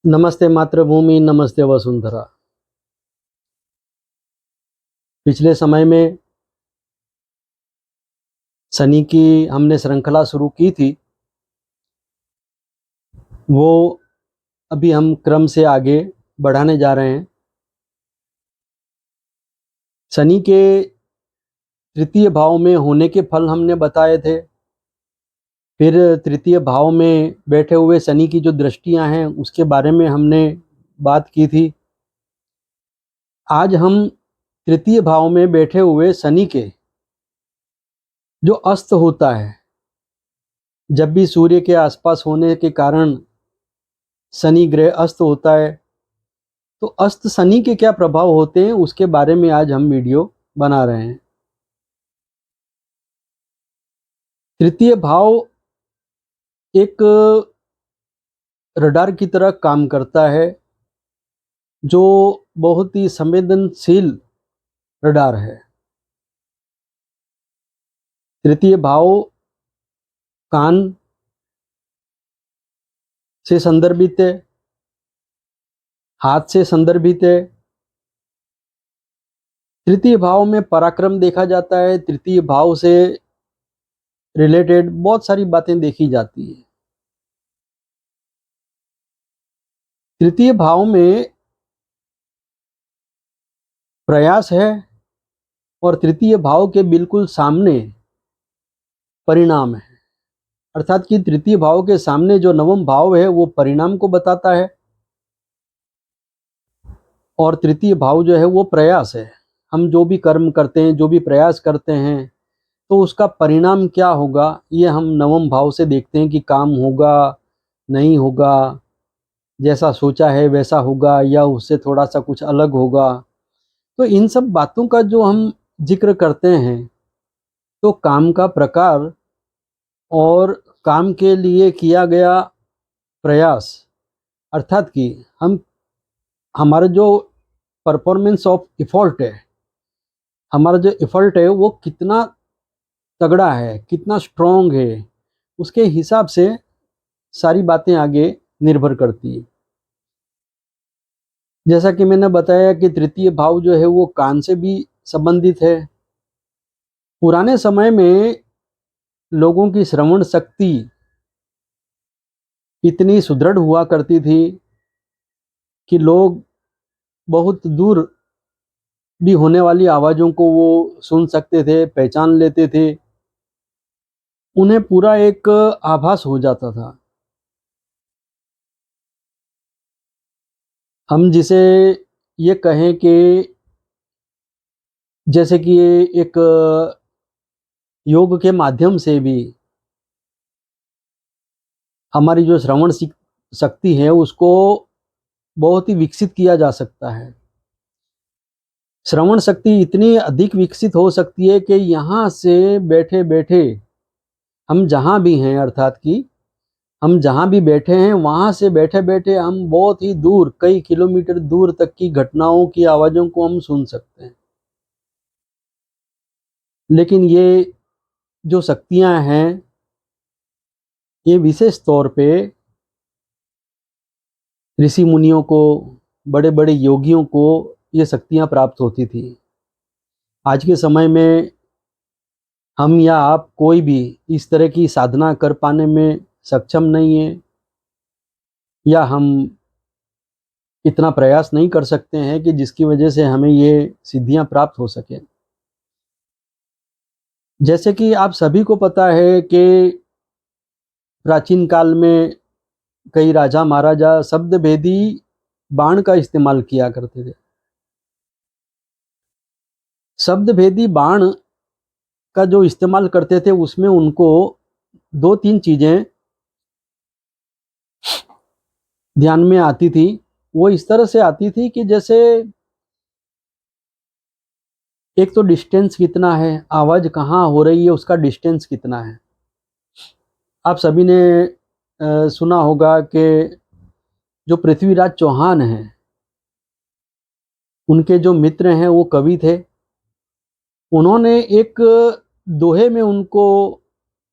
नमस्ते मातृभूमि, नमस्ते वसुंधरा। पिछले समय में शनि की हमने श्रृंखला शुरू की थी, वो अभी हम क्रम से आगे बढ़ाने जा रहे हैं। शनि के तृतीय भाव में होने के फल हमने बताए थे। फिर तृतीय भाव में बैठे हुए शनि की जो दृष्टियां हैं उसके बारे में हमने बात की थी। आज हम तृतीय भाव में बैठे हुए शनि के जो अस्त होता है, जब भी सूर्य के आसपास होने के कारण शनि ग्रह अस्त होता है, तो अस्त शनि के क्या प्रभाव होते हैं उसके बारे में आज हम वीडियो बना रहे हैं। तृतीय भाव एक रडार की तरह काम करता है, जो बहुत ही संवेदनशील रडार है। तृतीय भाव कान से संदर्भित है, हाथ से संदर्भित है। तृतीय भाव में पराक्रम देखा जाता है। तृतीय भाव से रिलेटेड बहुत सारी बातें देखी जाती है। तृतीय भाव में प्रयास है और तृतीय भाव के बिल्कुल सामने परिणाम है। अर्थात कि तृतीय भाव के सामने जो नवम भाव है वो परिणाम को बताता है, और तृतीय भाव जो है वो प्रयास है। हम जो भी कर्म करते हैं, जो भी प्रयास करते हैं, तो उसका परिणाम क्या होगा ये हम नवम भाव से देखते हैं कि काम होगा, नहीं होगा, जैसा सोचा है वैसा होगा या उससे थोड़ा सा कुछ अलग होगा। तो इन सब बातों का जो हम जिक्र करते हैं, तो काम का प्रकार और काम के लिए किया गया प्रयास, अर्थात कि हमारा जो परफॉर्मेंस ऑफ इफोर्ट है, हमारा जो इफर्ट है वो कितना तगड़ा है, कितना स्ट्रॉन्ग है, उसके हिसाब से सारी बातें आगे निर्भर करती है। जैसा कि मैंने बताया कि तृतीय भाव जो है वो कान से भी संबंधित है। पुराने समय में लोगों की श्रवण शक्ति इतनी सुदृढ़ हुआ करती थी कि लोग बहुत दूर भी होने वाली आवाज़ों को वो सुन सकते थे, पहचान लेते थे। उन्हें पूरा एक आभास हो जाता था। हम जिसे ये कहें कि जैसे कि ये एक योग के माध्यम से भी हमारी जो श्रवण शक्ति है उसको बहुत ही विकसित किया जा सकता है। श्रवण शक्ति इतनी अधिक विकसित हो सकती है कि यहाँ से बैठे बैठे हम जहाँ भी हैं, अर्थात कि हम जहाँ भी बैठे हैं वहाँ से बैठे बैठे हम बहुत ही दूर, कई किलोमीटर दूर तक की घटनाओं की आवाज़ों को हम सुन सकते हैं। लेकिन ये जो शक्तियाँ हैं, ये विशेष तौर पे ऋषि मुनियों को, बड़े बड़े योगियों को ये शक्तियाँ प्राप्त होती थी। आज के समय में हम या आप कोई भी इस तरह की साधना कर पाने में सक्षम नहीं है, या हम इतना प्रयास नहीं कर सकते हैं कि जिसकी वजह से हमें ये सिद्धियां प्राप्त हो सके। जैसे कि आप सभी को पता है कि प्राचीन काल में कई राजा महाराजा शब्द भेदी बाण का इस्तेमाल किया करते थे। शब्द भेदी बाण का जो इस्तेमाल करते थे उसमें उनको दो तीन चीजें ध्यान में आती थी। वो इस तरह से आती थी कि जैसे एक तो डिस्टेंस कितना है, आवाज कहाँ हो रही है उसका डिस्टेंस कितना है। आप सभी ने सुना होगा कि जो पृथ्वीराज चौहान हैं, उनके जो मित्र हैं वो कवि थे। उन्होंने एक दोहे में उनको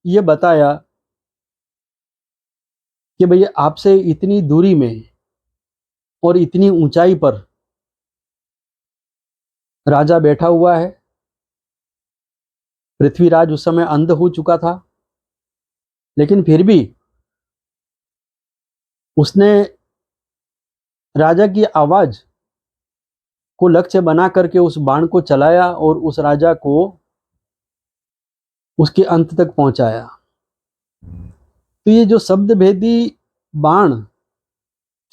ये बताया कि भैया आपसे इतनी दूरी में और इतनी ऊंचाई पर राजा बैठा हुआ है। पृथ्वीराज उस समय अंध हो चुका था, लेकिन फिर भी उसने राजा की आवाज को लक्ष्य बना करके उस बाण को चलाया और उस राजा को उसके अंत तक पहुंचाया। तो ये जो शब्द भेदी बाण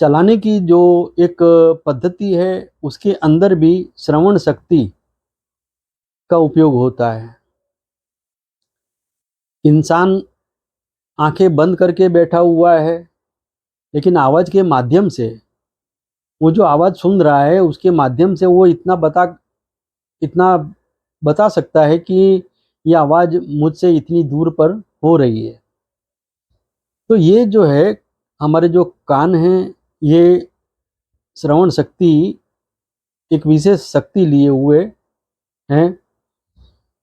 चलाने की जो एक पद्धति है, उसके अंदर भी श्रवण शक्ति का उपयोग होता है। इंसान आंखें बंद करके बैठा हुआ है, लेकिन आवाज के माध्यम से, वो जो आवाज सुन रहा है उसके माध्यम से वो इतना बता सकता है कि ये आवाज मुझसे इतनी दूर पर हो रही है। तो ये जो है, हमारे जो कान हैं, ये श्रवण शक्ति, एक विशेष शक्ति लिए हुए हैं।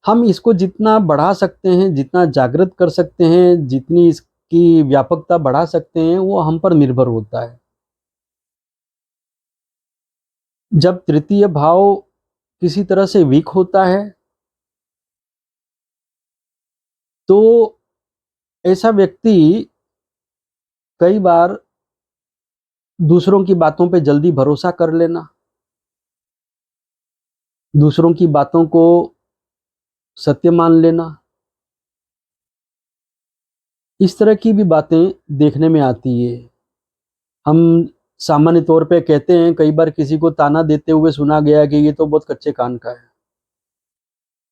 हम इसको जितना बढ़ा सकते हैं, जितना जागृत कर सकते हैं, जितनी इसकी व्यापकता बढ़ा सकते हैं, वो हम पर निर्भर होता है। जब तृतीय भाव किसी तरह से वीक होता है, तो ऐसा व्यक्ति कई बार दूसरों की बातों पे जल्दी भरोसा कर लेना, दूसरों की बातों को सत्य मान लेना, इस तरह की भी बातें देखने में आती है। हम सामान्य तौर पे कहते हैं, कई बार किसी को ताना देते हुए सुना गया कि ये तो बहुत कच्चे कान का है।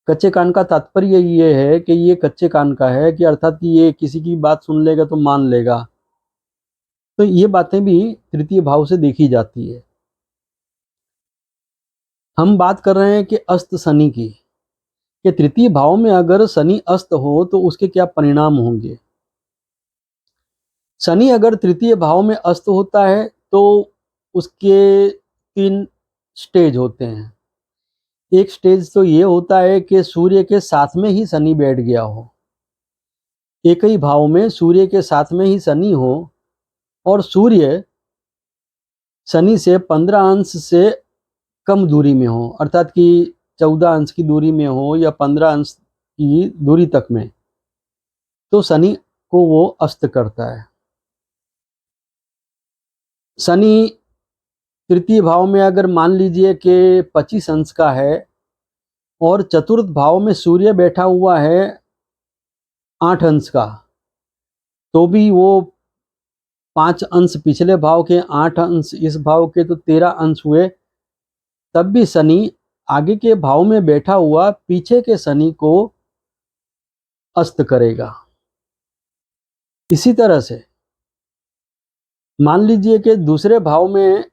कच्चे कान का तात्पर्य ये है कि ये कच्चे कान का है, कि अर्थात कि ये किसी की बात सुन लेगा तो मान लेगा। तो ये बातें भी तृतीय भाव से देखी जाती है। हम बात कर रहे हैं कि अस्त शनि की, कि तृतीय भाव में अगर शनि अस्त हो तो उसके क्या परिणाम होंगे। शनि अगर तृतीय भाव में अस्त होता है तो उसके 3 स्टेज होते हैं। एक स्टेज तो ये होता है कि सूर्य के साथ में ही शनि बैठ गया हो, एक ही भाव में सूर्य के साथ में ही शनि हो, और सूर्य शनि से 15 अंश से कम दूरी में हो, अर्थात कि 14 अंश की दूरी में हो या 15 अंश की दूरी तक में, तो शनि को वो अस्त करता है। शनि तृतीय भाव में अगर मान लीजिए कि 25 अंश का है, और चतुर्थ भाव में सूर्य बैठा हुआ है 8 अंश का, तो भी वो 5 अंश पिछले भाव के, 8 अंश इस भाव के, तो 13 अंश हुए। तब भी शनि आगे के भाव में बैठा हुआ पीछे के शनि को अस्त करेगा। इसी तरह से मान लीजिए कि दूसरे भाव में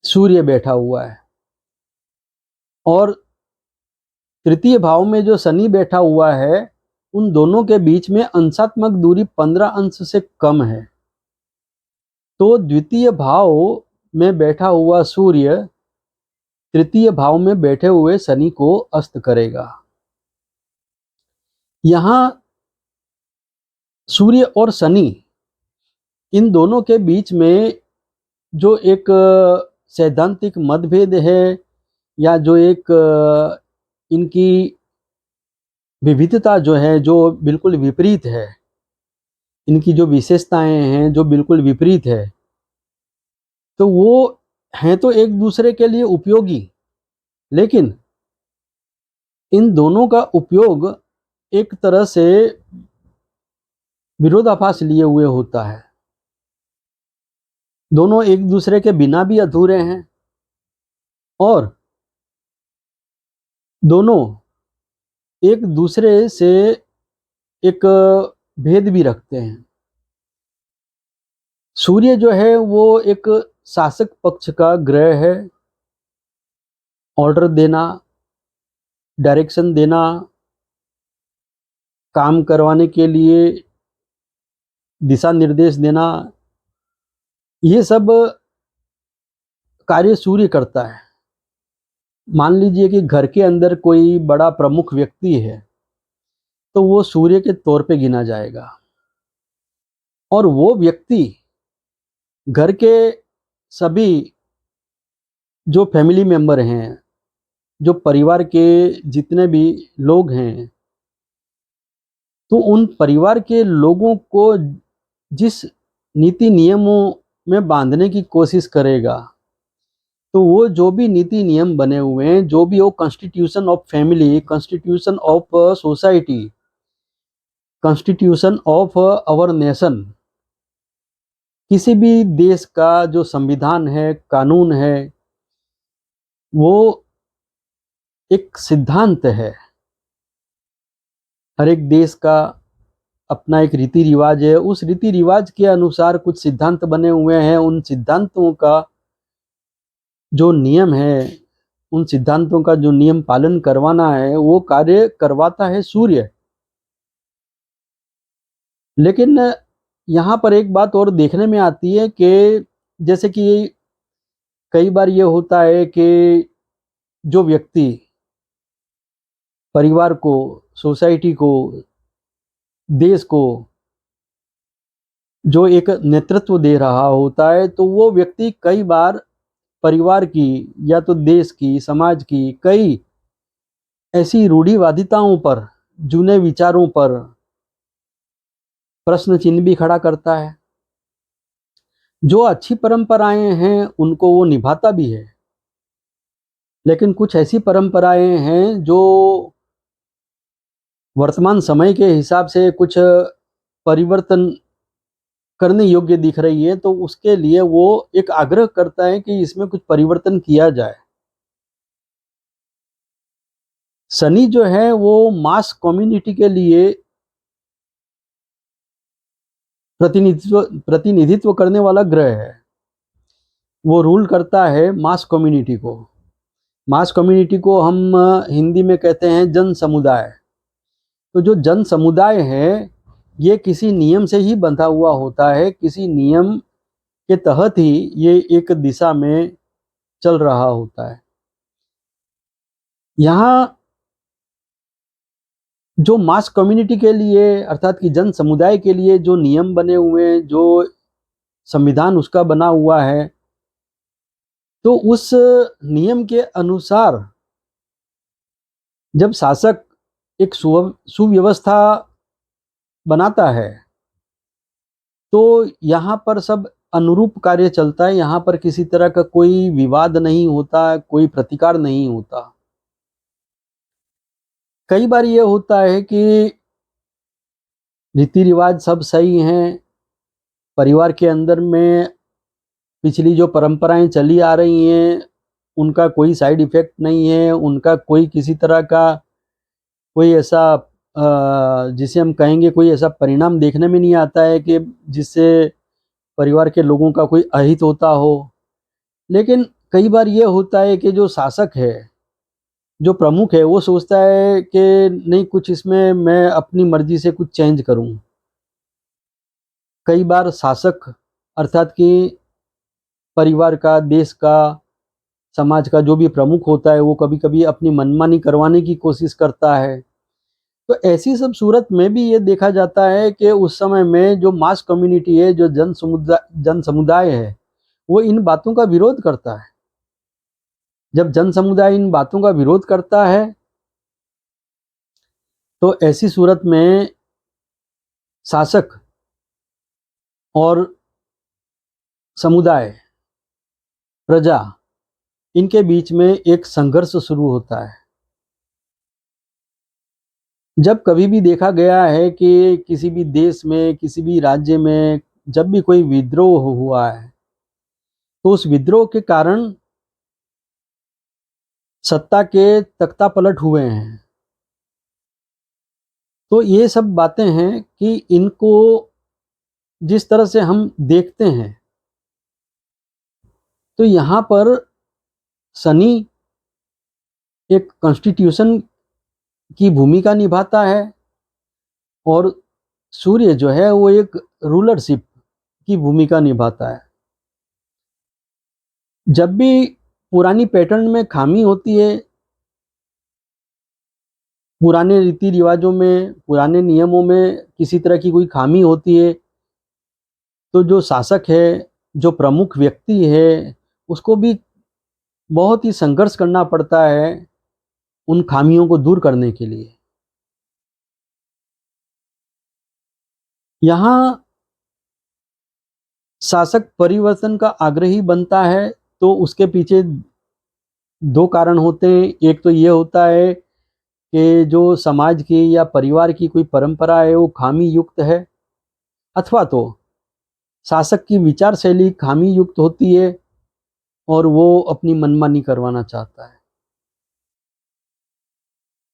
सूर्य बैठा हुआ है, और तृतीय भाव में जो शनि बैठा हुआ है, उन दोनों के बीच में अंशात्मक दूरी 15 अंश से कम है। तो द्वितीय भाव में बैठा हुआ सूर्य तृतीय भाव में बैठे हुए शनि को अस्त करेगा। यहां सूर्य और शनि, इन दोनों के बीच में जो एक सैद्धांतिक मतभेद है, या जो एक इनकी विविधता जो है, जो बिल्कुल विपरीत है, इनकी जो विशेषताएं हैं जो बिल्कुल विपरीत है, तो वो हैं तो एक दूसरे के लिए उपयोगी, लेकिन इन दोनों का उपयोग एक तरह से विरोधाभास लिए हुए होता है। दोनों एक दूसरे के बिना भी अधूरे हैं, और दोनों एक दूसरे से एक भेद भी रखते हैं। सूर्य जो है वो एक शासक पक्ष का ग्रह है, ऑर्डर देना, डायरेक्शन देना, काम करवाने के लिए दिशा निर्देश देना, ये सब कार्य सूर्य करता है। मान लीजिए कि घर के अंदर कोई बड़ा प्रमुख व्यक्ति है, तो वो सूर्य के तौर पे गिना जाएगा, और वो व्यक्ति घर के सभी जो फैमिली मेंबर हैं, जो परिवार के जितने भी लोग हैं, तो उन परिवार के लोगों को जिस नीति नियमों में बांधने की कोशिश करेगा, तो वो जो भी नीति नियम बने हुए हैं, जो भी वो constitution of family, constitution of society, constitution of our nation, किसी भी देश का जो संविधान है, कानून है, वो एक सिद्धांत है। हर एक देश का अपना एक रीति रिवाज है, उस रीति रिवाज के अनुसार कुछ सिद्धांत बने हुए हैं। उन सिद्धांतों का जो नियम है, उन सिद्धांतों का जो नियम पालन करवाना है, वो कार्य करवाता है सूर्य। लेकिन यहाँ पर एक बात और देखने में आती है कि जैसे कि कई बार ये होता है कि जो व्यक्ति परिवार को, सोसाइटी को, देश को जो एक नेतृत्व दे रहा होता है, तो वो व्यक्ति कई बार परिवार की या तो देश की, समाज की कई ऐसी रूढ़िवादिताओं पर, जूने विचारों पर प्रश्न चिन्ह भी खड़ा करता है। जो अच्छी परंपराएं हैं उनको वो निभाता भी है, लेकिन कुछ ऐसी परंपराएं हैं जो वर्तमान समय के हिसाब से कुछ परिवर्तन करने योग्य दिख रही है, तो उसके लिए वो एक आग्रह करता है कि इसमें कुछ परिवर्तन किया जाए। शनि जो है वो मास कम्युनिटी के लिए प्रतिनिधित्व करने वाला ग्रह है। वो रूल करता है मास कम्युनिटी को। मास कम्युनिटी को हम हिंदी में कहते हैं जन समुदाय। तो जो जन समुदाय है, ये किसी नियम से ही बंधा हुआ होता है, किसी नियम के तहत ही ये एक दिशा में चल रहा होता है। यहाँ जो मास कम्युनिटी के लिए, अर्थात कि जन समुदाय के लिए जो नियम बने हुए हैं, जो संविधान उसका बना हुआ है, तो उस नियम के अनुसार जब शासक एक सुव्यवस्था बनाता है, तो यहाँ पर सब अनुरूप कार्य चलता है। यहाँ पर किसी तरह का कोई विवाद नहीं होता, कोई प्रतिकार नहीं होता। कई बार ये होता है कि रीति रिवाज सब सही हैं, परिवार के अंदर में पिछली जो परंपराएं चली आ रही हैं उनका कोई साइड इफेक्ट नहीं है, उनका कोई किसी तरह का कोई ऐसा जिसे हम कहेंगे कोई ऐसा परिणाम देखने में नहीं आता है कि जिससे परिवार के लोगों का कोई अहित होता हो। लेकिन कई बार ये होता है कि जो शासक है, जो प्रमुख है, वो सोचता है कि नहीं, कुछ इसमें मैं अपनी मर्जी से कुछ चेंज करूं। कई बार शासक अर्थात कि परिवार का, देश का, समाज का जो भी प्रमुख होता है, वो कभी कभी अपनी मनमानी करवाने की कोशिश करता है। तो ऐसी सब सूरत में भी ये देखा जाता है कि उस समय में जो मास कम्युनिटी है, जो जन समुदाय है, वो इन बातों का विरोध करता है। जब जन समुदाय इन बातों का विरोध करता है, तो ऐसी सूरत में शासक और समुदाय, प्रजा, इनके बीच में एक संघर्ष शुरू होता है। जब कभी भी देखा गया है कि किसी भी देश में, किसी भी राज्य में जब भी कोई विद्रोह हुआ है, तो उस विद्रोह के कारण सत्ता के तख्ता पलट हुए हैं। तो ये सब बातें हैं कि इनको जिस तरह से हम देखते हैं, तो यहाँ पर शनि एक कॉन्स्टिट्यूशन की भूमिका निभाता है और सूर्य जो है वो एक रूलरशिप की भूमिका निभाता है। जब भी पुरानी पैटर्न में खामी होती है, पुराने रीति रिवाजों में, पुराने नियमों में किसी तरह की कोई खामी होती है, तो जो शासक है जो प्रमुख व्यक्ति है उसको भी बहुत ही संघर्ष करना पड़ता है उन खामियों को दूर करने के लिए। यहाँ शासक परिवर्तन का आग्रही बनता है तो उसके पीछे दो कारण होते हैं। एक तो ये होता है कि जो समाज की या परिवार की कोई परंपरा है वो खामी युक्त है, अथवा तो शासक की विचार शैली खामी युक्त होती है और वो अपनी मनमानी करवाना चाहता है।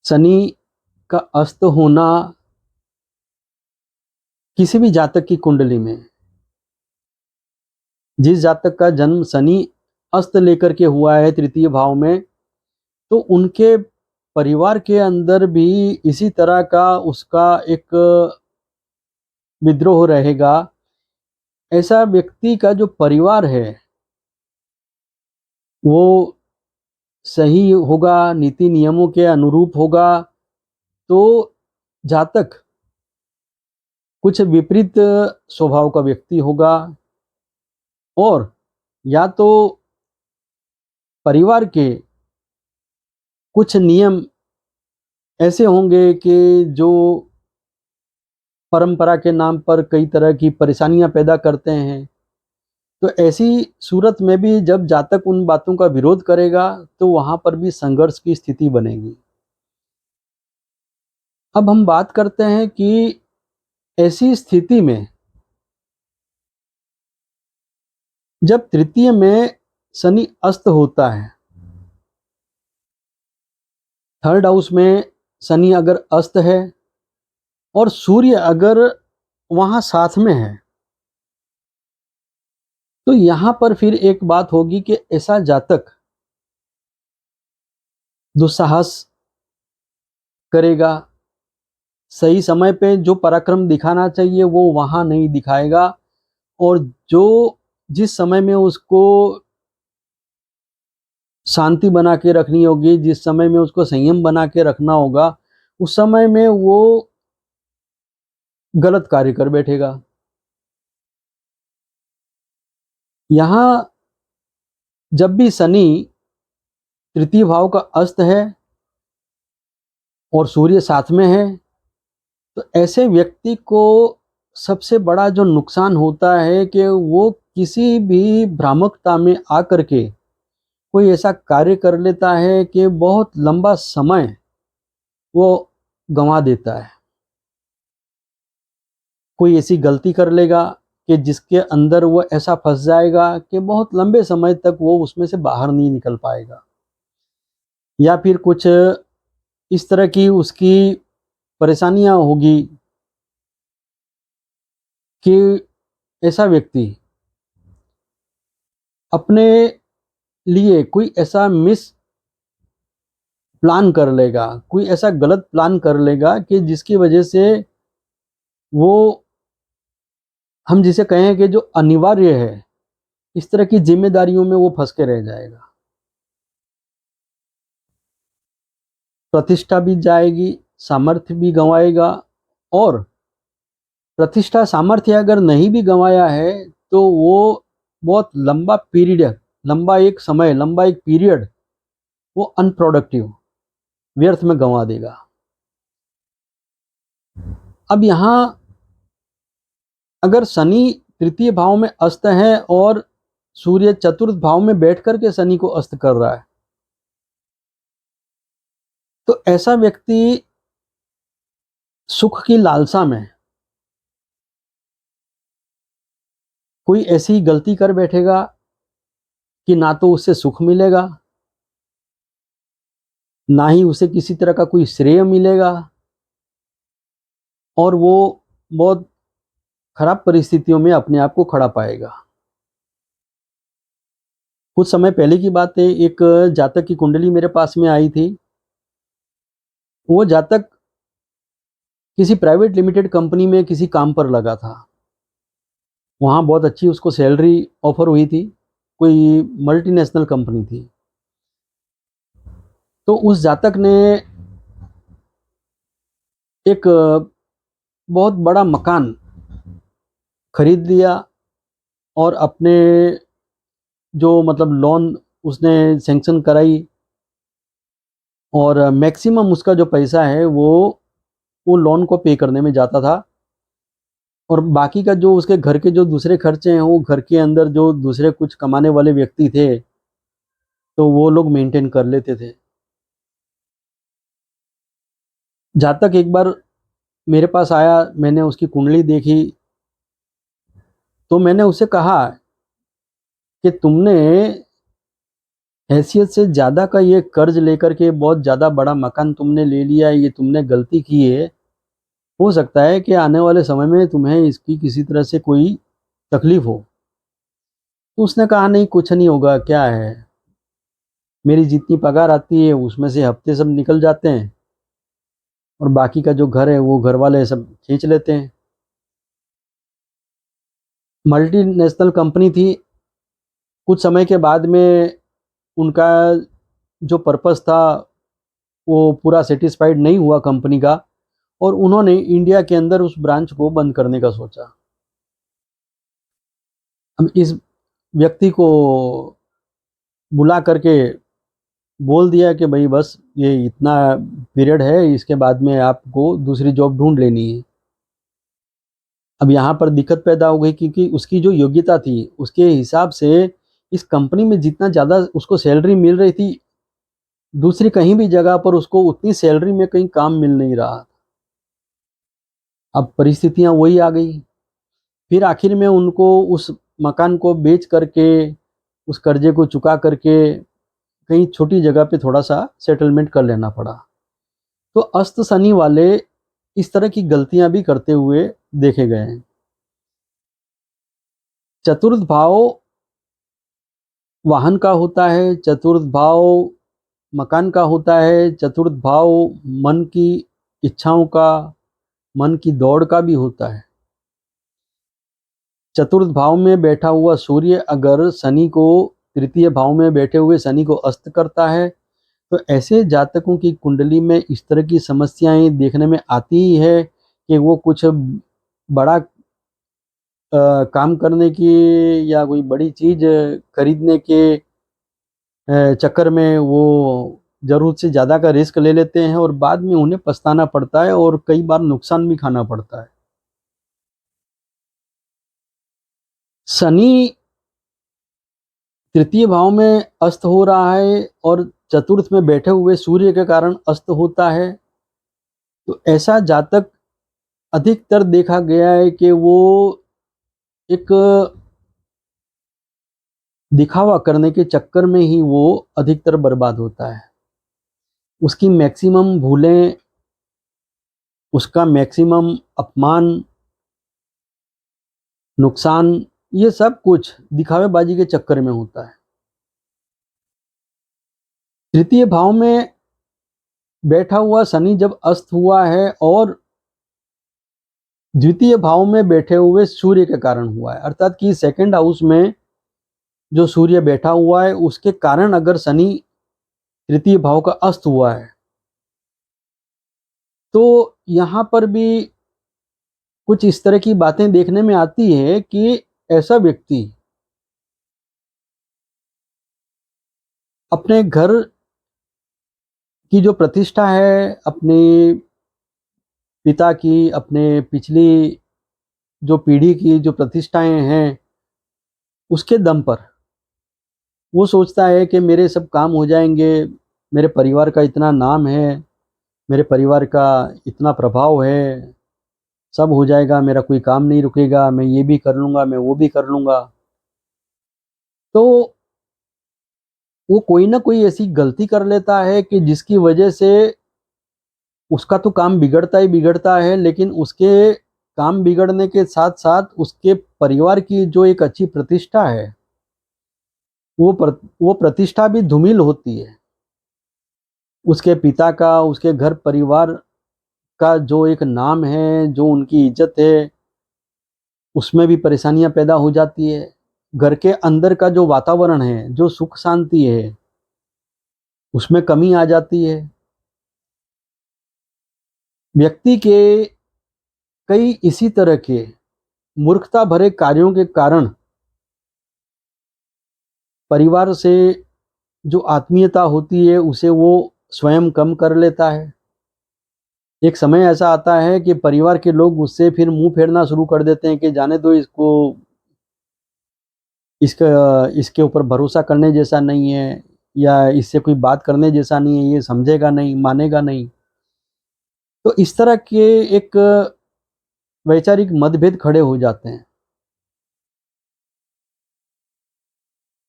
शनि का अस्त होना किसी भी जातक की कुंडली में, जिस जातक का जन्म शनि अस्त लेकर के हुआ है तृतीय भाव में, तो उनके परिवार के अंदर भी इसी तरह का उसका एक विद्रोह रहेगा। ऐसा व्यक्ति का जो परिवार है वो सही होगा, नीति नियमों के अनुरूप होगा, तो जातक कुछ विपरीत स्वभाव का व्यक्ति होगा, और या तो परिवार के कुछ नियम ऐसे होंगे कि जो परंपरा के नाम पर कई तरह की परेशानियां पैदा करते हैं। तो ऐसी सूरत में भी जब जातक उन बातों का विरोध करेगा तो वहां पर भी संघर्ष की स्थिति बनेगी। अब हम बात करते हैं कि ऐसी स्थिति में जब तृतीय में शनि अस्त होता है, थर्ड हाउस में शनि अगर अस्त है और सूर्य अगर वहां साथ में है, तो यहां पर फिर एक बात होगी कि ऐसा जातक दुस्साहस करेगा, सही समय पे जो पराक्रम दिखाना चाहिए वो वहां नहीं दिखाएगा, और जो जिस समय में उसको शांति बना के रखनी होगी, जिस समय में उसको संयम बना के रखना होगा, उस समय में वो गलत कार्य कर बैठेगा। यहां जब भी शनि तृतीय भाव का अस्त है और सूर्य साथ में है, तो ऐसे व्यक्ति को सबसे बड़ा जो नुकसान होता है कि वो किसी भी भ्रामकता में आकर के कोई ऐसा कार्य कर लेता है कि बहुत लंबा समय वो गंवा देता है। कोई ऐसी गलती कर लेगा कि जिसके अंदर वो ऐसा फंस जाएगा कि बहुत लंबे समय तक वो उसमें से बाहर नहीं निकल पाएगा, या फिर कुछ इस तरह की उसकी परेशानियां होगी कि ऐसा व्यक्ति अपने लिए कोई ऐसा मिस प्लान कर लेगा, कोई ऐसा गलत प्लान कर लेगा कि जिसकी वजह से वो, हम जिसे कहें कि जो अनिवार्य है, इस तरह की जिम्मेदारियों में वो फंस के रह जाएगा। प्रतिष्ठा भी जाएगी, सामर्थ्य भी गंवाएगा, और प्रतिष्ठा सामर्थ्य अगर नहीं भी गंवाया है तो वो बहुत लंबा पीरियड, लंबा एक समय, लंबा एक पीरियड वो अनप्रोडक्टिव, व्यर्थ में गंवा देगा। अब यहाँ अगर शनि तृतीय भाव में अस्त है और सूर्य चतुर्थ भाव में बैठ करके शनि को अस्त कर रहा है, तो ऐसा व्यक्ति सुख की लालसा में कोई ऐसी गलती कर बैठेगा कि ना तो उससे सुख मिलेगा, ना ही उसे किसी तरह का कोई श्रेय मिलेगा, और वो बहुत खराब परिस्थितियों में अपने आप को खड़ा पाएगा। कुछ समय पहले की बात है, एक जातक की कुंडली मेरे पास में आई थी। वो जातक किसी प्राइवेट लिमिटेड कंपनी में किसी काम पर लगा था। वहाँ बहुत अच्छी उसको सैलरी ऑफर हुई थी, कोई मल्टीनेशनल कंपनी थी। तो उस जातक ने एक बहुत बड़ा मकान खरीद लिया और अपने जो मतलब लोन उसने सैंक्शन कराई, और मैक्सिमम उसका जो पैसा है वो लोन को पे करने में जाता था, और बाकी का जो उसके घर के जो दूसरे खर्चे हैं वो घर के अंदर जो दूसरे कुछ कमाने वाले व्यक्ति थे तो वो लोग मेंटेन कर लेते थे। जहाँ तक एक बार मेरे पास आया, मैंने उसकी कुंडली देखी, तो मैंने उससे कहा कि तुमने हैसियत से ज़्यादा का ये कर्ज लेकर के बहुत ज़्यादा बड़ा मकान तुमने ले लिया है, ये तुमने गलती की है। हो सकता है कि आने वाले समय में तुम्हें इसकी किसी तरह से कोई तकलीफ हो। तो उसने कहा नहीं, कुछ नहीं होगा, क्या है, मेरी जितनी पगार आती है उसमें से हफ्ते सब निकल जाते हैं, और बाकी का जो घर है वो घर वाले सब खींच लेते हैं। मल्टीनेशनल कंपनी थी। कुछ समय के बाद में उनका जो पर्पस था वो पूरा सेटिस्फाइड नहीं हुआ कंपनी का, और उन्होंने इंडिया के अंदर उस ब्रांच को बंद करने का सोचा। हम इस व्यक्ति को बुला करके बोल दिया कि भाई बस ये इतना पीरियड है, इसके बाद में आपको दूसरी जॉब ढूंढ लेनी है। अब यहाँ पर दिक्कत पैदा हो गई क्योंकि उसकी जो योग्यता थी उसके हिसाब से इस कंपनी में जितना ज़्यादा उसको सैलरी मिल रही थी, दूसरी कहीं भी जगह पर उसको उतनी सैलरी में कहीं काम मिल नहीं रहा। अब परिस्थितियाँ वही आ गई। फिर आखिर में उनको उस मकान को बेच करके, उस कर्जे को चुका करके कहीं छोटी जगह पे थोड़ा सा सेटलमेंट कर लेना पड़ा। तो अस्त शनि वाले इस तरह की गलतियां भी करते हुए देखे गए हैं। चतुर्थ भाव वाहन का होता है, चतुर्थ भाव मकान का होता है, चतुर्थ भाव मन की इच्छाओं का, मन की दौड़ का भी होता है। चतुर्थ भाव में बैठा हुआ सूर्य अगर शनि को, तृतीय भाव में बैठे हुए शनि को अस्त करता है, तो ऐसे जातकों की कुंडली में इस तरह की समस्याएं देखने में आती ही है कि वो कुछ बड़ा काम करने की या कोई बड़ी चीज खरीदने के चक्कर में वो जरूरत से ज़्यादा का रिस्क ले लेते हैं, और बाद में उन्हें पछताना पड़ता है और कई बार नुकसान भी खाना पड़ता है। शनि तृतीय भाव में अस्त हो रहा है और चतुर्थ में बैठे हुए सूर्य के कारण अस्त होता है, तो ऐसा जातक अधिकतर देखा गया है कि वो एक दिखावा करने के चक्कर में ही वो अधिकतर बर्बाद होता है। उसकी मैक्सिमम भूलें, उसका मैक्सिमम अपमान, नुकसान, ये सब कुछ दिखावेबाजी के चक्कर में होता है। तृतीय भाव में बैठा हुआ शनि जब अस्त हुआ है और द्वितीय भाव में बैठे हुए सूर्य के कारण हुआ है, अर्थात कि सेकंड हाउस में जो सूर्य बैठा हुआ है उसके कारण अगर शनि तृतीय भाव का अस्त हुआ है, तो यहाँ पर भी कुछ इस तरह की बातें देखने में आती है कि ऐसा व्यक्ति अपने घर की जो प्रतिष्ठा है, अपने पिता की, अपने पिछली जो पीढ़ी की जो प्रतिष्ठाएं हैं, उसके दम पर वो सोचता है कि मेरे सब काम हो जाएंगे, मेरे परिवार का इतना नाम है, मेरे परिवार का इतना प्रभाव है, सब हो जाएगा, मेरा कोई काम नहीं रुकेगा, मैं ये भी कर लूँगा, मैं वो भी कर लूँगा। तो वो कोई ना कोई ऐसी गलती कर लेता है कि जिसकी वजह से उसका तो काम बिगड़ता ही बिगड़ता है, लेकिन उसके काम बिगड़ने के साथ साथ उसके परिवार की जो एक अच्छी प्रतिष्ठा है वो प्रतिष्ठा भी धूमिल होती है। उसके पिता का, उसके घर परिवार का जो एक नाम है, जो उनकी इज्जत है, उसमें भी परेशानियां पैदा हो जाती है। घर के अंदर का जो वातावरण है, जो सुख शांति है, उसमें कमी आ जाती है। व्यक्ति के कई इसी तरह के मूर्खता भरे कार्यों के कारण परिवार से जो आत्मीयता होती है उसे वो स्वयं कम कर लेता है। एक समय ऐसा आता है कि परिवार के लोग उससे फिर मुँह फेरना शुरू कर देते हैं कि जाने दो इसको, इसका इसके ऊपर भरोसा करने जैसा नहीं है, या इससे कोई बात करने जैसा नहीं है, ये समझेगा नहीं, मानेगा नहीं। तो इस तरह के एक वैचारिक मतभेद खड़े हो जाते हैं।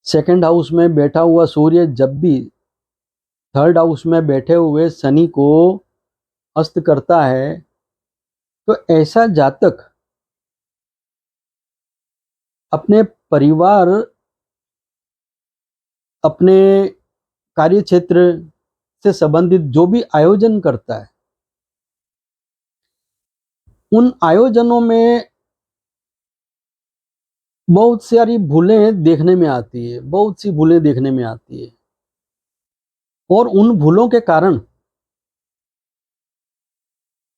सेकंड हाउस में बैठा हुआ सूर्य जब भी थर्ड हाउस में बैठे हुए शनि को अस्त करता है, तो ऐसा जातक अपने परिवार, अपने कार्यक्षेत्र से संबंधित जो भी आयोजन करता है, उन आयोजनों में बहुत सारी भूलें देखने में आती है, बहुत सी भूलें देखने में आती है। और उन भूलों के कारण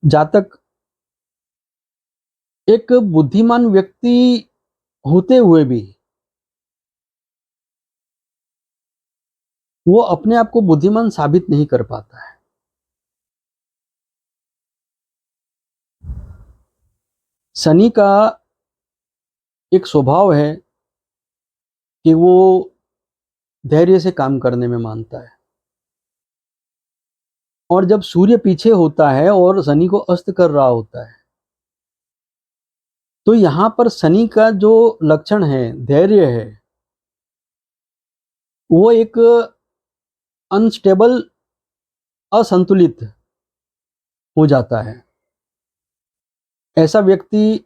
जातक एक बुद्धिमान व्यक्ति होते हुए भी वो अपने आप को बुद्धिमान साबित नहीं कर पाता है। शनि का एक स्वभाव है कि वो धैर्य से काम करने में मानता है, और जब सूर्य पीछे होता है और शनि को अस्त कर रहा होता है, तो यहाँ पर शनि का जो लक्षण है, धैर्य है, वो एक अनस्टेबल, असंतुलित हो जाता है। ऐसा व्यक्ति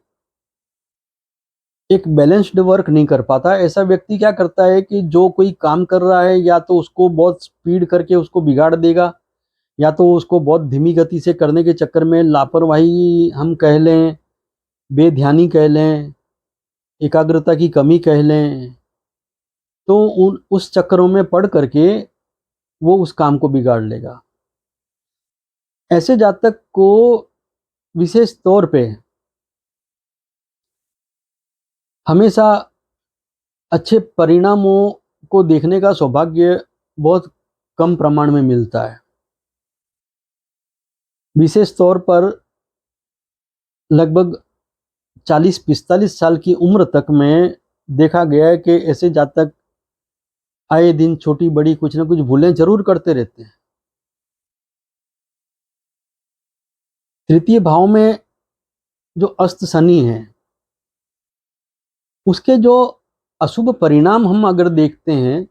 एक बैलेंस्ड वर्क नहीं कर पाता। ऐसा व्यक्ति क्या करता है कि जो कोई काम कर रहा है, या तो उसको बहुत स्पीड करके उसको बिगाड़ देगा, या तो उसको बहुत धीमी गति से करने के चक्कर में लापरवाही हम कह लें, बेध्यानी कह लें, एकाग्रता की कमी कह लें, तो उस चक्करों में पड़ करके वो उस काम को बिगाड़ लेगा। ऐसे जातक को विशेष तौर पे हमेशा अच्छे परिणामों को देखने का सौभाग्य बहुत कम प्रमाण में मिलता है। विशेष तौर पर लगभग 40-45 साल की उम्र तक में देखा गया है कि ऐसे जातक आए दिन छोटी बड़ी कुछ ना कुछ भूलें जरूर करते रहते हैं। तृतीय भाव में जो अस्त शनि है, उसके जो अशुभ परिणाम हम अगर देखते हैं,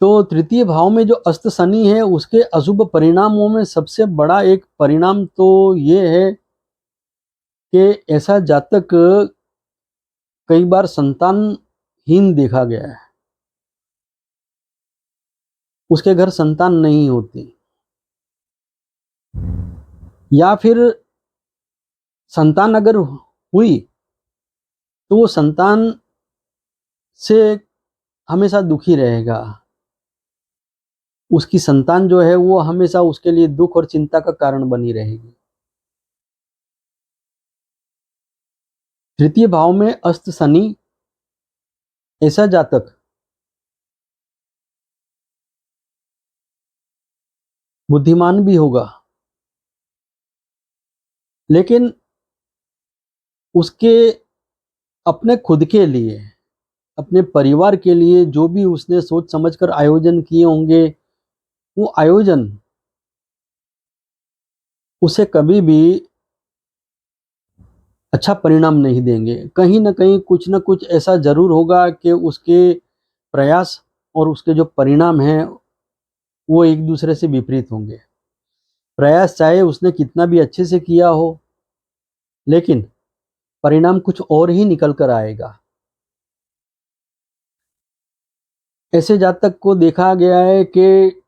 तो तृतीय भाव में जो अस्त शनि है उसके अशुभ परिणामों में सबसे बड़ा एक परिणाम तो ये है कि ऐसा जातक कई बार संतानहीन देखा गया है। उसके घर संतान नहीं होती, या फिर संतान अगर हुई तो वो संतान से हमेशा दुखी रहेगा। उसकी संतान जो है वो हमेशा उसके लिए दुख और चिंता का कारण बनी रहेगी। तृतीय भाव में अस्त शनि, ऐसा जातक बुद्धिमान भी होगा, लेकिन उसके अपने खुद के लिए, अपने परिवार के लिए जो भी उसने सोच समझकर आयोजन किए होंगे, वो आयोजन उसे कभी भी अच्छा परिणाम नहीं देंगे। कहीं न कहीं कुछ न कुछ ऐसा ज़रूर होगा कि उसके प्रयास और उसके जो परिणाम हैं, वो एक दूसरे से विपरीत होंगे। प्रयास चाहे उसने कितना भी अच्छे से किया हो, लेकिन परिणाम कुछ और ही निकल कर आएगा। ऐसे जातक को देखा गया है कि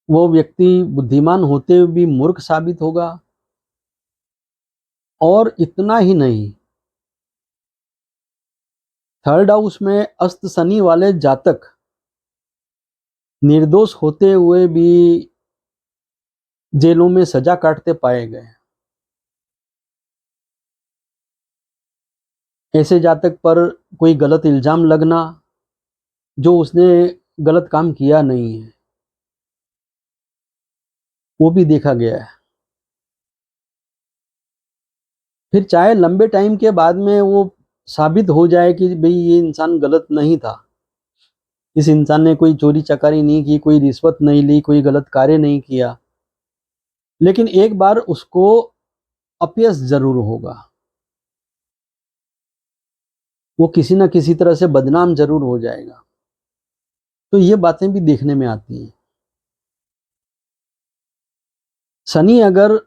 वो व्यक्ति बुद्धिमान होते हुए भी मूर्ख साबित होगा, और इतना ही नहीं, थर्ड हाउस में अस्त शनि वाले जातक निर्दोष होते हुए भी जेलों में सजा काटते पाए गए। ऐसे जातक पर कोई गलत इल्ज़ाम लगना जो उसने गलत काम किया नहीं है, वो भी देखा गया है। फिर चाहे लंबे टाइम के बाद में वो साबित हो जाए कि भाई ये इंसान गलत नहीं था, इस इंसान ने कोई चोरी चकारी नहीं की, कोई रिश्वत नहीं ली, कोई गलत कार्य नहीं किया, लेकिन एक बार उसको अपयश ज़रूर होगा, वो किसी न किसी तरह से बदनाम ज़रूर हो जाएगा। तो ये बातें भी देखने में आती हैं। शनि अगर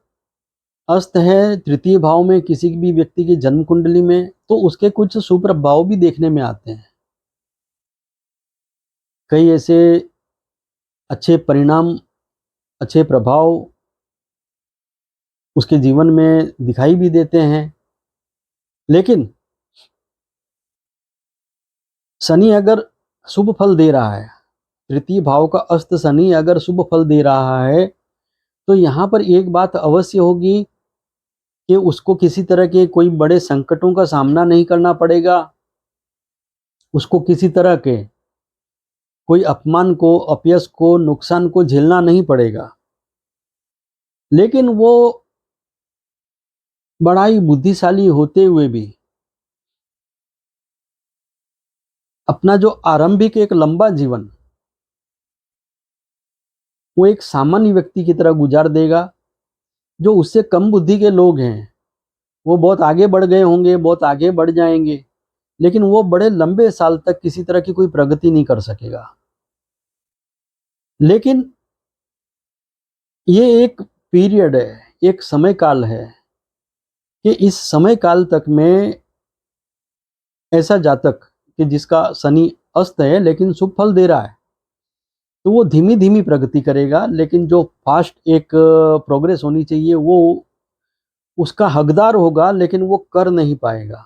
अस्त है तृतीय भाव में किसी भी व्यक्ति की जन्म कुंडली में, तो उसके कुछ सुप्रभाव भी देखने में आते हैं। कई ऐसे अच्छे परिणाम, अच्छे प्रभाव उसके जीवन में दिखाई भी देते हैं। लेकिन शनि अगर शुभ फल दे रहा है, तृतीय भाव का अस्त शनि अगर शुभ फल दे रहा है, तो यहाँ पर एक बात अवश्य होगी कि उसको किसी तरह के कोई बड़े संकटों का सामना नहीं करना पड़ेगा, उसको किसी तरह के कोई अपमान को, अपयश को, नुकसान को झेलना नहीं पड़ेगा। लेकिन वो बड़ा ही बुद्धिशाली होते हुए भी अपना जो आरंभिक एक लंबा जीवन वो एक सामान्य व्यक्ति की तरह गुजार देगा। जो उससे कम बुद्धि के लोग हैं, वो बहुत आगे बढ़ गए होंगे, बहुत आगे बढ़ जाएंगे, लेकिन वो बड़े लंबे साल तक किसी तरह की कोई प्रगति नहीं कर सकेगा। लेकिन ये एक पीरियड है, एक समय काल है कि इस समय काल तक में ऐसा जातक कि जिसका शनि अस्त है लेकिन शुभ फल दे रहा है, तो वो धीमी धीमी प्रगति करेगा, लेकिन जो फास्ट एक प्रोग्रेस होनी चाहिए वो उसका हकदार होगा, लेकिन वो कर नहीं पाएगा।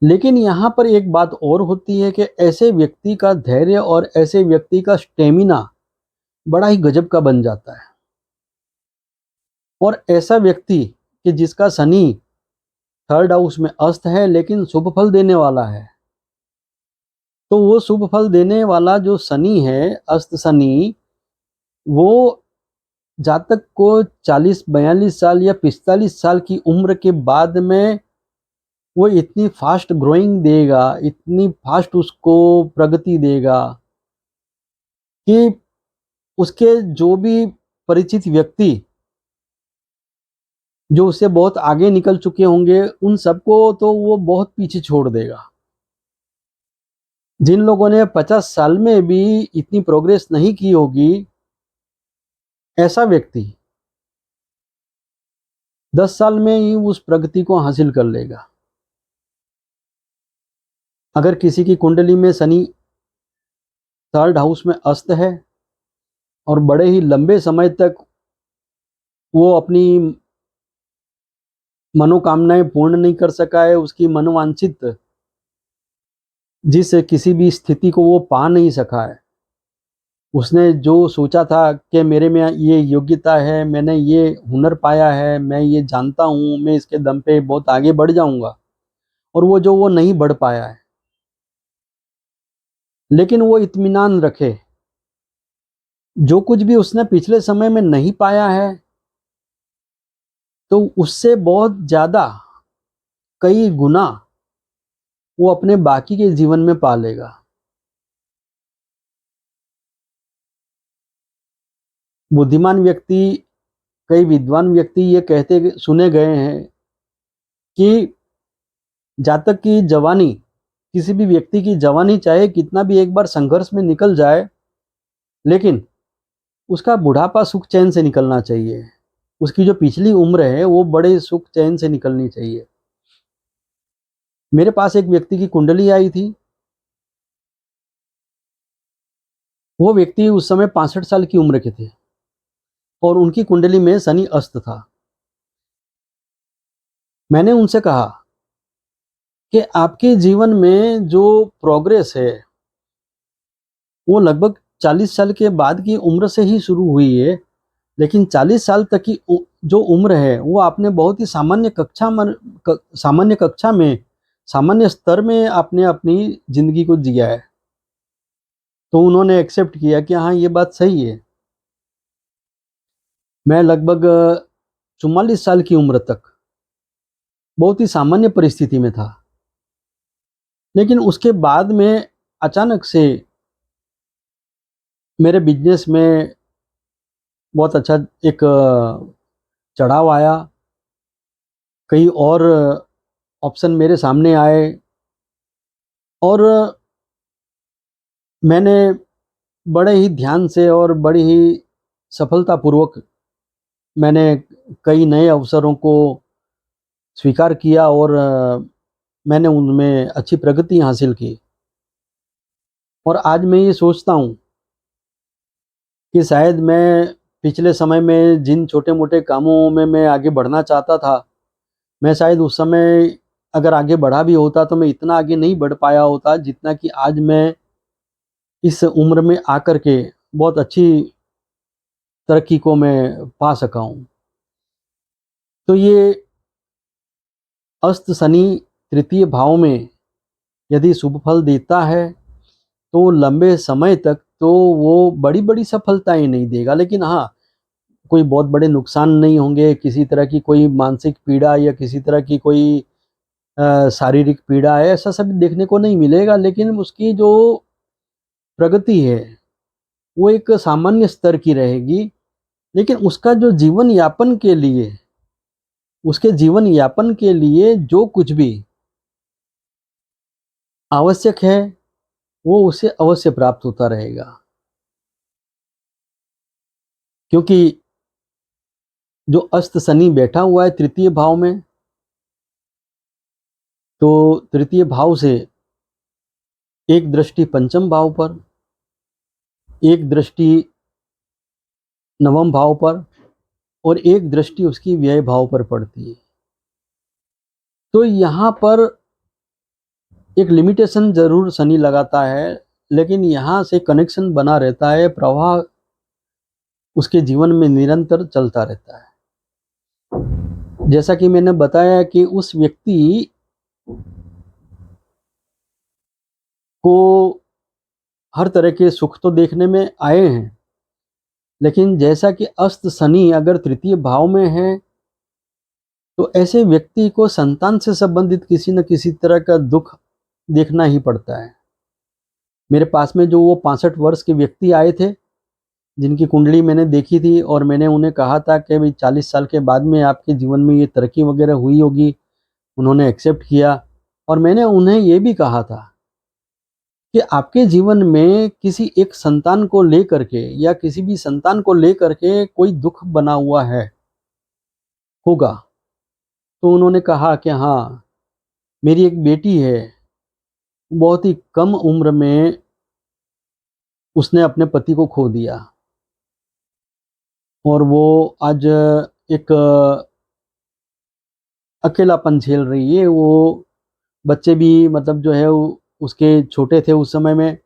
लेकिन यहाँ पर एक बात और होती है कि ऐसे व्यक्ति का धैर्य और ऐसे व्यक्ति का स्टेमिना बड़ा ही गजब का बन जाता है। और ऐसा व्यक्ति कि जिसका शनि थर्ड हाउस में अस्त है लेकिन शुभ फल देने वाला है, तो वो शुभ फल देने वाला जो शनि है, अस्त शनि, वो जातक को 40-42 साल या 45 साल की उम्र के बाद में वो इतनी फास्ट ग्रोइंग देगा, इतनी फास्ट उसको प्रगति देगा कि उसके जो भी परिचित व्यक्ति जो उससे बहुत आगे निकल चुके होंगे, उन सबको तो वो बहुत पीछे छोड़ देगा। जिन लोगों ने 50 साल में भी इतनी प्रोग्रेस नहीं की होगी, ऐसा व्यक्ति 10 साल में ही उस प्रगति को हासिल कर लेगा। अगर किसी की कुंडली में शनि थर्ड हाउस में अस्त है और बड़े ही लंबे समय तक वो अपनी मनोकामनाएं पूर्ण नहीं कर सका है, उसकी मनोवांछित जिस किसी भी स्थिति को वो पा नहीं सका है, उसने जो सोचा था कि मेरे में ये योग्यता है, मैंने ये हुनर पाया है, मैं ये जानता हूँ, मैं इसके दम पे बहुत आगे बढ़ जाऊंगा, और वो नहीं बढ़ पाया है, लेकिन वो इत्मीनान रखे। जो कुछ भी उसने पिछले समय में नहीं पाया है, तो उससे बहुत ज़्यादा कई गुना वो अपने बाकी के जीवन में पा लेगा। बुद्धिमान व्यक्ति, कई विद्वान व्यक्ति ये कहते सुने गए हैं कि जातक की जवानी, किसी भी व्यक्ति की जवानी चाहे कितना भी एक बार संघर्ष में निकल जाए, लेकिन उसका बुढ़ापा सुख चैन से निकलना चाहिए। उसकी जो पिछली उम्र है वो बड़े सुख चैन से निकलनी चाहिए। मेरे पास एक व्यक्ति की कुंडली आई थी। वो व्यक्ति उस समय 65 साल की उम्र के थे और उनकी कुंडली में शनि अस्त था। मैंने उनसे कहा कि आपके जीवन में जो प्रोग्रेस है वो लगभग 40 साल के बाद की उम्र से ही शुरू हुई है, लेकिन 40 साल तक की जो उम्र है वो आपने बहुत ही सामान्य कक्षा में, सामान्य स्तर में आपने अपनी ज़िंदगी को जिया है। तो उन्होंने एक्सेप्ट किया कि हाँ, ये बात सही है। मैं लगभग 44 साल की उम्र तक बहुत ही सामान्य परिस्थिति में था। लेकिन उसके बाद में अचानक से मेरे बिज़नेस में बहुत अच्छा एक चढ़ाव आया। कई और ऑप्शन मेरे सामने आए और मैंने बड़े ही ध्यान से और बड़ी ही सफलतापूर्वक मैंने कई नए अवसरों को स्वीकार किया और मैंने उनमें अच्छी प्रगति हासिल की। और आज मैं ये सोचता हूँ कि शायद मैं पिछले समय में जिन छोटे-मोटे कामों में मैं आगे बढ़ना चाहता था, मैं शायद उस समय अगर आगे बढ़ा भी होता तो मैं इतना आगे नहीं बढ़ पाया होता जितना कि आज मैं इस उम्र में आकर के बहुत अच्छी तरक्की को मैं पा सका हूँ। तो ये अस्त शनि तृतीय भाव में यदि शुभ फल देता है, तो लंबे समय तक तो वो बड़ी-बड़ी सफलताएँ नहीं देगा, लेकिन हाँ, कोई बहुत बड़े नुकसान नहीं होंगे, किसी तरह की कोई मानसिक पीड़ा या किसी तरह की कोई शारीरिक पीड़ा है, ऐसा सब देखने को नहीं मिलेगा। लेकिन उसकी जो प्रगति है, वो एक सामान्य स्तर की रहेगी, लेकिन उसके जीवन यापन के लिए जो कुछ भी आवश्यक है, वो उसे अवश्य प्राप्त होता रहेगा। क्योंकि जो अस्त शनि बैठा हुआ है तृतीय भाव में, तो तृतीय भाव से एक दृष्टि पंचम भाव पर, एक दृष्टि नवम भाव पर और एक दृष्टि उसकी व्यय भाव पर पड़ती है। तो यहाँ पर एक लिमिटेशन ज़रूर शनि लगाता है, लेकिन यहाँ से कनेक्शन बना रहता है, प्रवाह उसके जीवन में निरंतर चलता रहता है। जैसा कि मैंने बताया कि उस व्यक्ति को हर तरह के सुख तो देखने में आए हैं, लेकिन जैसा कि अस्त शनि अगर तृतीय भाव में है, तो ऐसे व्यक्ति को संतान से संबंधित किसी न किसी तरह का दुख देखना ही पड़ता है। मेरे पास में जो वो 65 वर्ष के व्यक्ति आए थे, जिनकी कुंडली मैंने देखी थी और मैंने उन्हें कहा था कि भई 40 साल के बाद में आपके जीवन में ये तरक्की वगैरह हुई होगी। उन्होंने एक्सेप्ट किया और मैंने उन्हें ये भी कहा था कि आपके जीवन में किसी एक संतान को लेकर के या किसी भी संतान को लेकर के कोई दुख बना हुआ है, होगा। तो उन्होंने कहा कि हाँ, मेरी एक बेटी है, बहुत ही कम उम्र में उसने अपने पति को खो दिया और वो आज एक अकेलापन झेल रही है। वो बच्चे भी मतलब जो है वो उसके छोटे थे उस समय में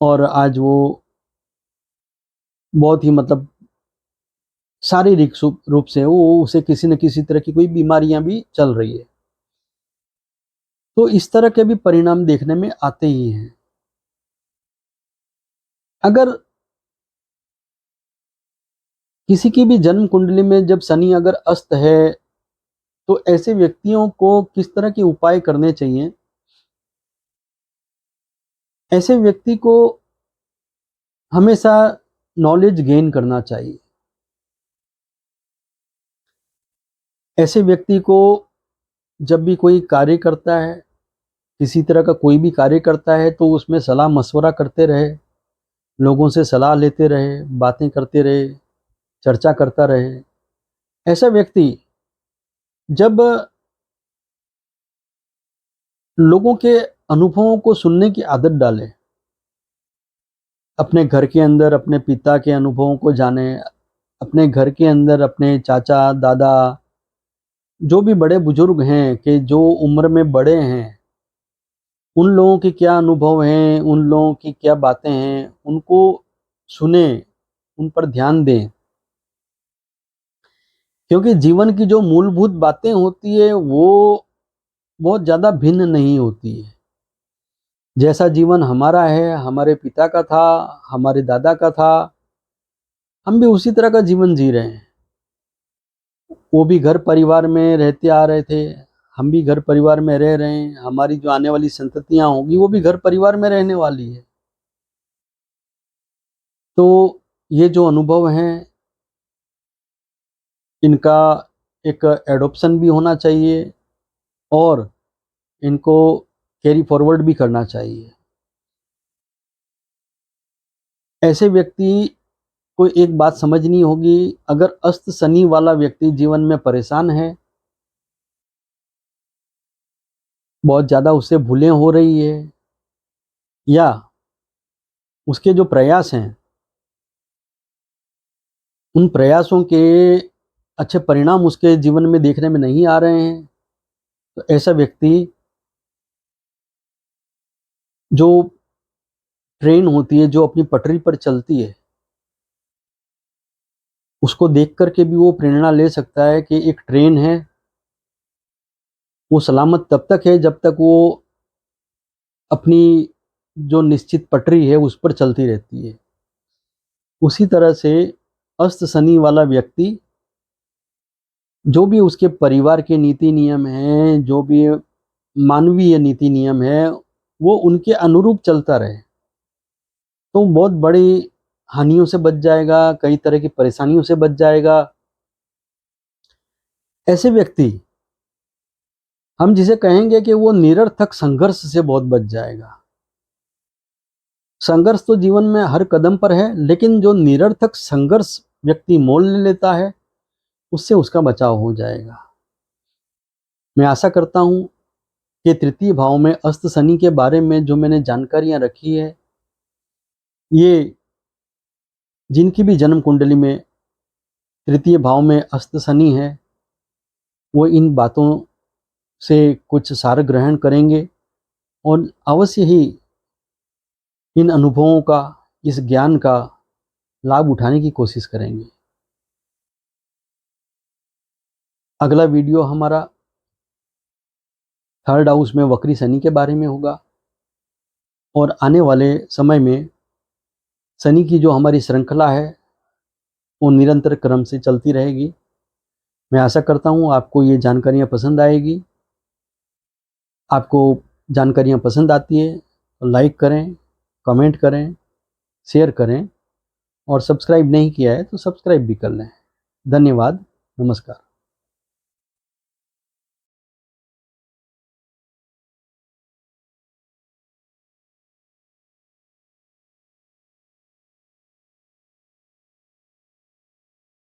और आज वो बहुत ही मतलब शारीरिक रूप से वो उसे किसी न किसी तरह की कोई बीमारियां भी चल रही है। तो इस तरह के भी परिणाम देखने में आते ही हैं। अगर किसी की भी जन्म कुंडली में जब शनि अगर अस्त है, तो ऐसे व्यक्तियों को किस तरह के उपाय करने चाहिए? ऐसे व्यक्ति को हमेशा नॉलेज गेन करना चाहिए। ऐसे व्यक्ति को जब भी कोई कार्य करता है, किसी तरह का कोई भी कार्य करता है, तो उसमें सलाह-मशवरा करते रहे, लोगों से सलाह लेते रहे, बातें करते रहे, चर्चा करता रहे। ऐसा व्यक्ति जब लोगों के अनुभवों को सुनने की आदत डाले, अपने घर के अंदर अपने पिता के अनुभवों को जाने, अपने घर के अंदर अपने चाचा, दादा, जो भी बड़े बुजुर्ग हैं कि जो उम्र में बड़े हैं, उन लोगों के क्या अनुभव हैं, उन लोगों की क्या बातें हैं, उनको सुनें, उन पर ध्यान दें। क्योंकि जीवन की जो मूलभूत बातें होती है वो बहुत ज़्यादा भिन्न नहीं होती है। जैसा जीवन हमारा है, हमारे पिता का था, हमारे दादा का था, हम भी उसी तरह का जीवन जी रहे हैं। वो भी घर परिवार में रहते आ रहे थे, हम भी घर परिवार में रह रहे हैं, हमारी जो आने वाली संततियां होगी वो भी घर परिवार में रहने वाली है। तो ये जो अनुभव हैं इनका एक एडॉप्शन भी होना चाहिए और इनको कैरी फॉरवर्ड भी करना चाहिए। ऐसे व्यक्ति को एक बात समझनी होगी, अगर अस्त शनि वाला व्यक्ति जीवन में परेशान है, बहुत ज़्यादा उससे भूलें हो रही है, या उसके जो प्रयास हैं उन प्रयासों के अच्छे परिणाम उसके जीवन में देखने में नहीं आ रहे हैं, तो ऐसा व्यक्ति जो ट्रेन होती है, जो अपनी पटरी पर चलती है, उसको देख कर के भी वो प्रेरणा ले सकता है कि एक ट्रेन है, वो सलामत तब तक है जब तक वो अपनी जो निश्चित पटरी है उस पर चलती रहती है। उसी तरह से अस्त शनि वाला व्यक्ति, जो भी उसके परिवार के नीति नियम हैं, जो भी मानवीय नीति नियम है, वो उनके अनुरूप चलता रहे, तो बहुत बड़ी हानियों से बच जाएगा, कई तरह की परेशानियों से बच जाएगा। ऐसे व्यक्ति, हम जिसे कहेंगे कि वो निरर्थक संघर्ष से बहुत बच जाएगा। संघर्ष तो जीवन में हर कदम पर है, लेकिन जो निरर्थक संघर्ष व्यक्ति मोल ले लेता है, उससे उसका बचाव हो जाएगा। मैं आशा करता हूँ कि तृतीय भाव में अस्त शनि के बारे में जो मैंने जानकारियाँ रखी है, ये जिनकी भी जन्म कुंडली में तृतीय भाव में अस्त शनि है, वो इन बातों से कुछ सार ग्रहण करेंगे और अवश्य ही इन अनुभवों का, इस ज्ञान का लाभ उठाने की कोशिश करेंगे। अगला वीडियो हमारा थर्ड हाउस में वक्री शनि के बारे में होगा और आने वाले समय में शनि की जो हमारी श्रृंखला है वो निरंतर क्रम से चलती रहेगी। मैं आशा करता हूँ आपको ये जानकारियाँ पसंद आएगी। आपको जानकारियाँ पसंद आती है तो लाइक करें, कमेंट करें, शेयर करें और सब्सक्राइब नहीं किया है तो सब्सक्राइब भी कर लें। धन्यवाद। नमस्कार।